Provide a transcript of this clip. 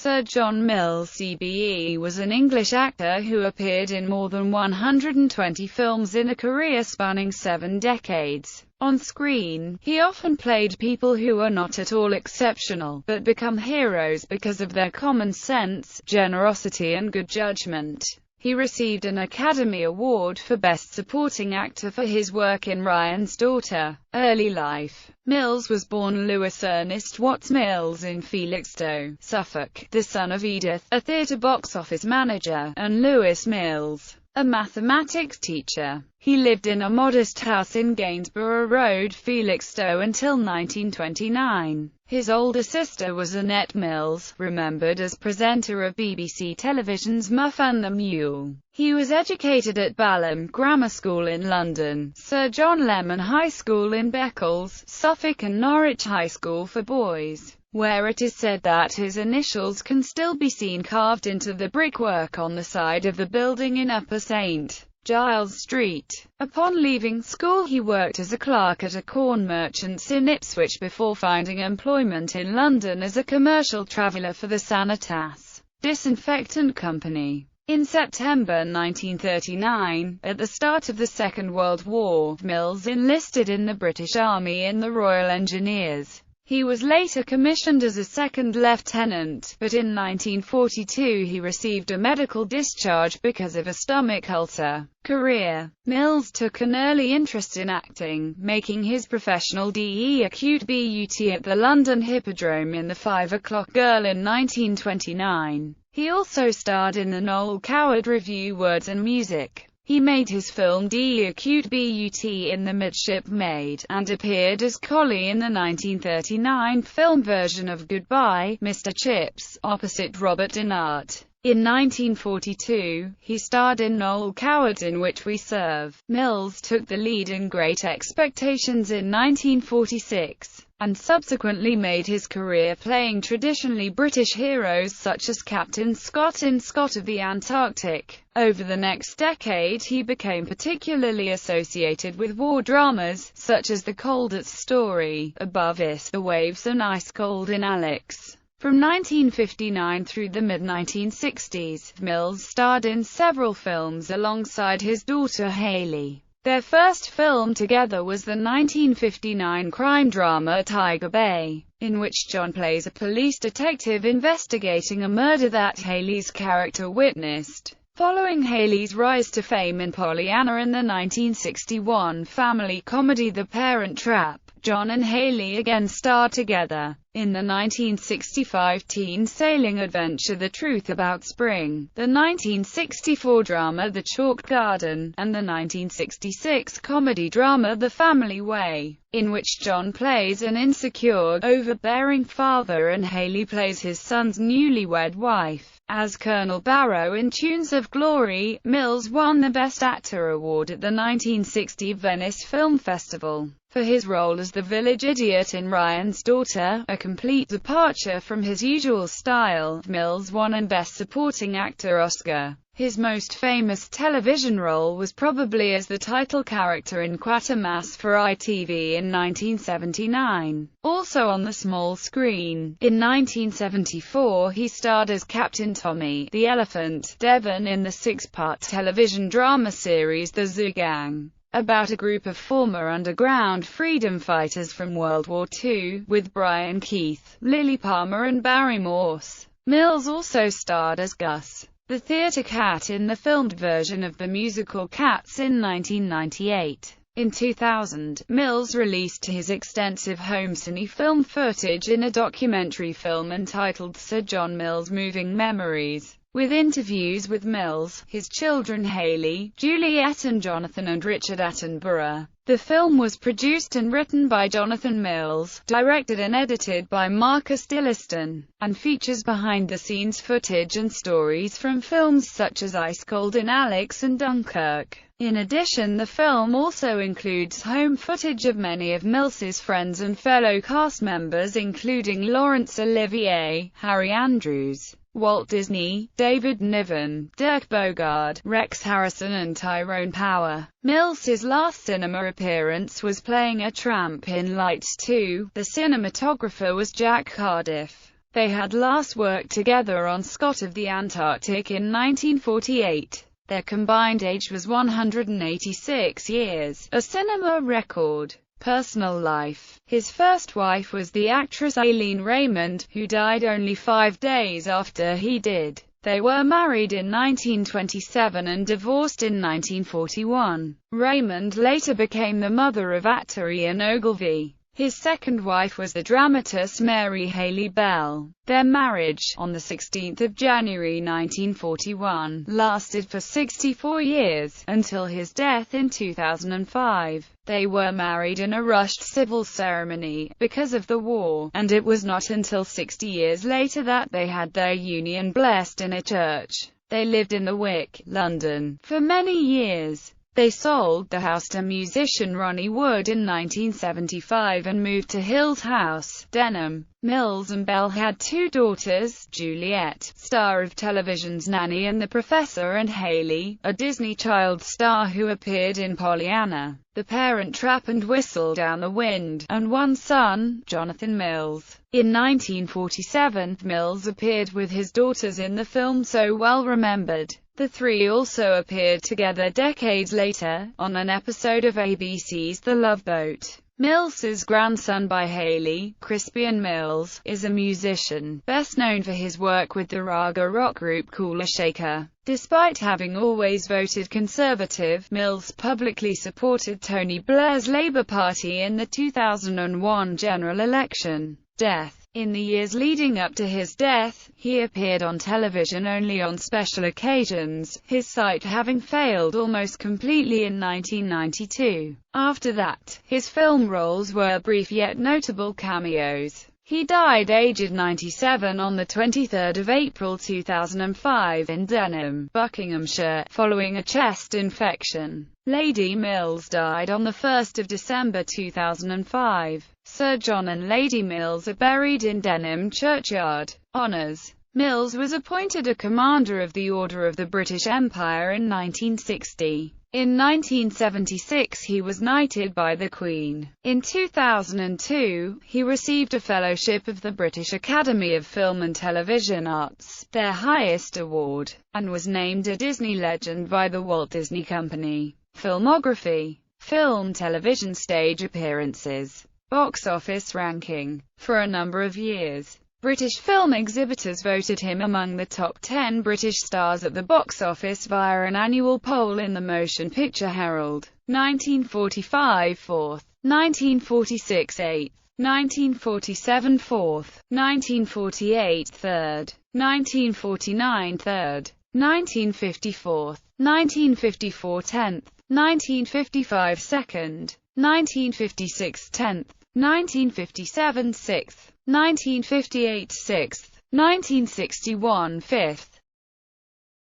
Sir John Mills CBE was an English actor who appeared in more than 120 films in a career spanning 7 decades. On screen, he often played people who are not at all exceptional, but become heroes because of their common sense, generosity and good judgment. He received an Academy Award for Best Supporting Actor for his work in Ryan's Daughter. Early life. Mills was born Lewis Ernest Watts Mills in Felixstowe, Suffolk, the son of Edith, a theatre box office manager, and Lewis Mills, a mathematics teacher. He lived in a modest house in Gainsborough Road, Felixstowe until 1929. His older sister was Annette Mills, remembered as presenter of BBC Television's Muff and the Mule. He was educated at Balham Grammar School in London, Sir John Lemon High School in Beccles, Suffolk and Norwich High School for Boys, where it is said that his initials can still be seen carved into the brickwork on the side of the building in Upper St. Giles Street. Upon leaving school he worked as a clerk at a corn merchant's in Ipswich before finding employment in London as a commercial traveller for the Sanitas Disinfectant Company. In September 1939, at the start of the Second World War, Mills enlisted in the British Army in the Royal Engineers. He was later commissioned as a second lieutenant, but in 1942 he received a medical discharge because of a stomach ulcer. Career. Mills took an early interest in acting, making his professional debut at the London Hippodrome in The 5 O'Clock Girl in 1929. He also starred in the Noel Coward revue Words and Music. He made his film debut in The Midshipmaid, and appeared as Collie in the 1939 film version of Goodbye, Mr. Chips, opposite Robert Dinart. In 1942, he starred in Noel Coward's In Which We Serve. Mills took the lead in Great Expectations in 1946, and subsequently made his career playing traditionally British heroes such as Captain Scott in Scott of the Antarctic. Over the next decade he became particularly associated with war dramas, such as The Colditz Story, Above Us, The Waves and Ice Cold in Alex. From 1959 through the mid-1960s, Mills starred in several films alongside his daughter Hayley. Their first film together was the 1959 crime drama Tiger Bay, in which John plays a police detective investigating a murder that Hayley's character witnessed. Following Hayley's rise to fame in Pollyanna and the 1961 family comedy The Parent Trap, John and Hayley again starred together in the 1965 teen sailing adventure The Truth About Spring, the 1964 drama The Chalk Garden, and the 1966 comedy drama The Family Way, in which John plays an insecure, overbearing father and Hayley plays his son's newlywed wife. As Colonel Barrow in Tunes of Glory, Mills won the Best Actor award at the 1960 Venice Film Festival for his role as the village idiot in Ryan's Daughter, a complete departure from his usual style. Mills won an Best Supporting Actor Oscar. His most famous television role was probably as the title character in Quatermass for ITV in 1979. Also on the small screen, in 1974 he starred as Captain Tommy, the Elephant, Devon in the 6-part television drama series The Zoo Gang, about a group of former underground freedom fighters from World War II, with Brian Keith, Lily Palmer and Barry Morse. Mills also starred as Gus, the theatre cat, in the filmed version of the musical Cats in 1998. In 2000, Mills released his extensive home cine film footage in a documentary film entitled Sir John Mills Moving Memories, with interviews with Mills, his children Hayley, Juliet and Jonathan and Richard Attenborough. The film was produced and written by Jonathan Mills, directed and edited by Marcus Dilliston, and features behind-the-scenes footage and stories from films such as Ice Cold in Alex and Dunkirk. In addition, the film also includes home footage of many of Mills's friends and fellow cast members, including Laurence Olivier, Harry Andrews, Walt Disney, David Niven, Dirk Bogarde, Rex Harrison and Tyrone Power. Mills's last cinema appearance was playing a tramp in Lights 2. The cinematographer was Jack Cardiff. They had last worked together on Scott of the Antarctic in 1948. Their combined age was 186 years, a cinema record. Personal life. His first wife was the actress Aileen Raymond, who died only 5 days after he did. They were married in 1927 and divorced in 1941. Raymond later became the mother of actor Ian Ogilvy. His second wife was the dramatist Mary Haley Bell. Their marriage, on the 16th of January 1941, lasted for 64 years, until his death in 2005. They were married in a rushed civil ceremony, because of the war, and it was not until 60 years later that they had their union blessed in a church. They lived in the Wick, London, for many years. They sold the house to musician Ronnie Wood in 1975 and moved to Hills House, Denham. Mills and Bell had 2 daughters, Juliet, star of television's Nanny and the Professor, and Haley, a Disney child star who appeared in Pollyanna, The Parent Trap and Whistle Down the Wind, and 1 son, Jonathan Mills. In 1947, Mills appeared with his daughters in the film So Well Remembered. The three also appeared together decades later, on an episode of ABC's The Love Boat. Mills's grandson by Haley, Crispian Mills, is a musician, best known for his work with the raga rock group Kula Shaker. Despite having always voted conservative, Mills publicly supported Tony Blair's Labour Party in the 2001 general election. Death. In the years leading up to his death, he appeared on television only on special occasions, his sight having failed almost completely in 1992. After that, his film roles were brief yet notable cameos. He died aged 97 on the 23rd of April 2005 in Denham, Buckinghamshire, following a chest infection. Lady Mills died on the 1st of December 2005. Sir John and Lady Mills are buried in Denham Churchyard. Honours. Mills was appointed a Commander of the Order of the British Empire in 1960. In 1976 he was knighted by the Queen. In 2002, he received a Fellowship of the British Academy of Film and Television Arts, their highest award, and was named a Disney Legend by the Walt Disney Company. Filmography. Film, television, stage appearances. Box office ranking. For a number of years, British film exhibitors voted him among the top 10 British stars at the box office via an annual poll in the Motion Picture Herald. 1945 4th, 1946 8th, 1947 4th, 1948 3rd, 1949 3rd, 1954 1954 10th, 1955 2nd, 1956 10th, 1957 6th, 1958 6th, 1961 5th,